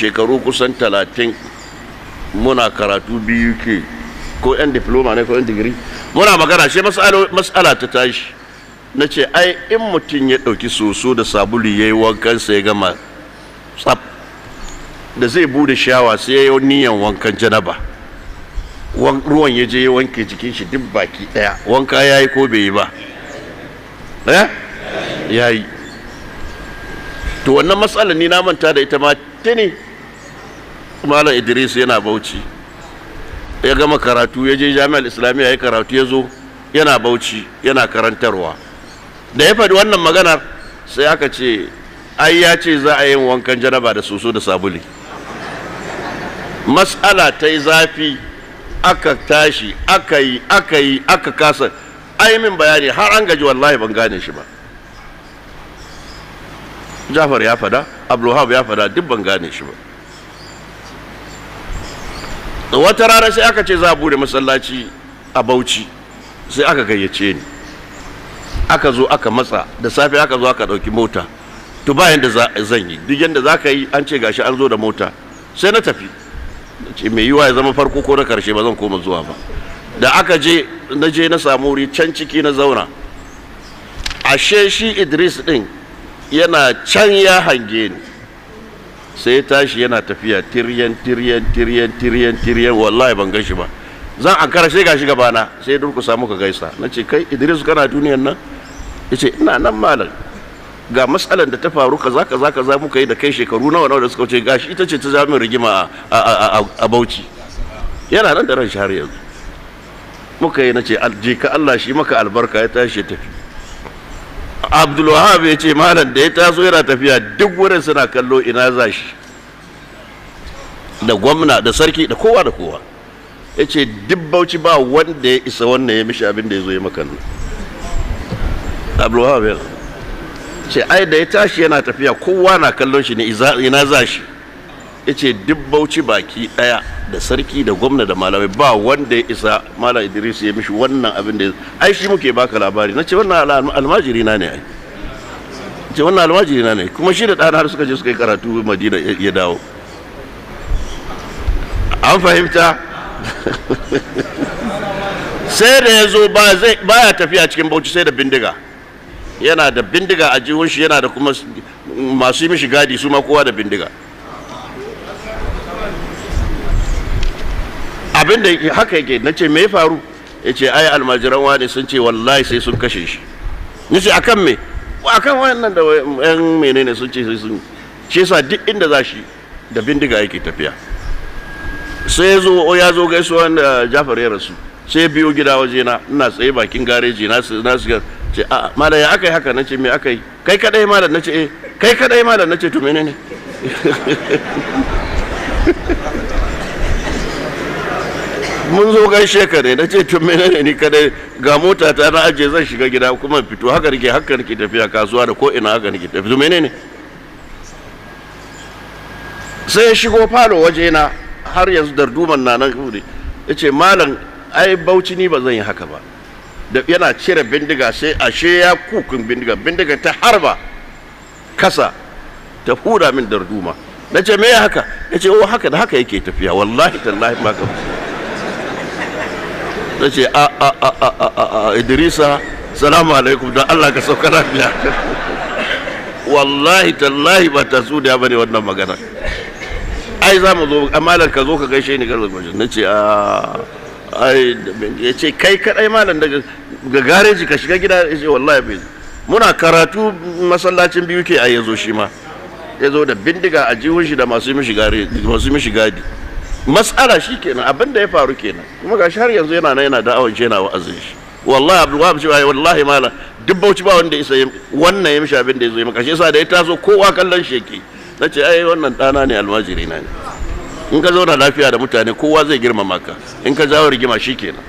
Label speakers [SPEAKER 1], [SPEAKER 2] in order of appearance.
[SPEAKER 1] shekaru kusan 30 muna karatu biyu ke ko yan diploma ne ko yan digiri muna magana shi mas'ala ta tashi na ce ai in mutum ya ɗauki soso da sabulu ya yi wankan sai ya gama tsab da zai bude shawa sai ya yi niyyar wankan janaba ruwan ya je ya wanke jikin shi duk baki ɗaya wanka ya yi ko bai yi ba ya yi to wannan matsalar ni na manta da ita ma tuni malam Idris yana Bauchi ya gama karatu ya je jami'ar islamiyya ya karatu ya zo yana Bauchi yana karantarwa da ya faɗi wannan maganar sai aka ce ai ya ce za a yi wankan janaba da soso da sabuli matsala ta yi zafi aka tashi aka kasa ai min bayani har an gaji wallahi ban gane shi ba Jafar ya fada Abdulwahab ya fada duk ban gane shi ba wata rana sai aka ce za a bude masallaci a Bauchi sai aka gayyace ni aka zo aka matsa da safe aka zo aka dauki mota to bayan da zan yi duk yanda za ka yi an ce gashi an zo da mota sai na tafi ce mai yiwa ya zama farko ko na karshe ba zan koma zuwa ba da aka je na samu wuri can ciki na zauna ashe shi Idris din yana can ya hange ni sai ya tashi yana tafiya tiryan wallahi ban gashi ba zan an kara sai gashi gabana sai durkusa muka gaisa na ce kai Idris kana duniyan nan ya ce ina nan malam ga matsalar da ta faru kaza muka yi da kai shekaru nawa da suka wuce gashi ita ce ta jami'ar rigima a Bauchi yana nan da ran shi har yanzu muka yi na ce je ka Allah shi maka albarka ya tashi ya tafi Abdulwahab ya ce malam da ya taso yana tafiya duk wurin suna kallo ina za shi da gwamna da sarki da kowa ya ce duk Bauchi ba wanda ya isa wannan ya mishi abin da ya zo ya maka nan Abdulwahab ya ce ai da ya tashi yana tafiya kowa na kallon shi ne ina za shi ya ce duk Bauchi baki daya da sarki da gwamna da malamai ba wanda ya isa malam Idris ya mishi wannan abin da ai shi muke baka labari na ce wannan almajiri na ne ai ce wannan almajiri na ne kuma shi da ɗana har suka je suka yi karatu Madina ya dawo an fahimta sai da ya zo baya tafiya cikin Bauchi sai da bindiga yana da bindiga a jihun shi yana da kuma masu yi mishi gadi su ma kowa da bindiga abinda haka yake na ce me ya faru ya ce ai almajiran wani sun ce wallahi sai sun kashe shi ni ce akan me akan wannan da yan menene sun ce sai sun shi yasa duk inda za shi da bindiga yake tafiya sai ya zo gaisuwa da Jafar ya rasu sai biyo gida waje na ina tsaye bakin gareji na su ce a malam ya aka yi haka na ce me aka yi kai kadai malam na ce kai kadai malam na ce to menene mun zo gaishe ka ne na ce tun menene ni kadai ga mota ta na aje zan shiga gida kuma fito haka nake tafiya kasuwa da ko ina haka nake tafiya to menene sai ya shigo falo waje na har yanzu darduman na nan kudi yace malam ai Bauchi ni ba zan yi haka ba da yana cire bindiga sai ashe ya kukun bindiga ta harba kasa ta hura min darduma nace me haka yace oh haka da haka yake tafiya wallahi tallahi ba ka ta ce Idrisa salamu alaikum don Allah ka sauka lafiya wallahi tallahi ba ta su da bane wannan magana ai za mu zo amalan ka zo ka gaishe ni garba na ce ai ya ce kai kadai malam daga gareji ka shiga gida ya ce wallahi bai muna karatu masallacin biyu ke ai yazo shi ma ya zo da bindiga a jihun shi da masu mishi gadi mas'ala shi kenan abin da ya faru kenan kuma gashi har yanzu yana da'awar shi yana wa'azin shi wallahi Abdulwahab cewa wallahi malam duk Bauchi ba wanda isa wannan ya mishi abin da ya zo maka shi yasa da ya taso kowa kallon shi yake nace ai wannan dana ne almajiri na ne in ka zauna lafiya da mutane kowa zai girmama ka in ka jawo rigima shi kenan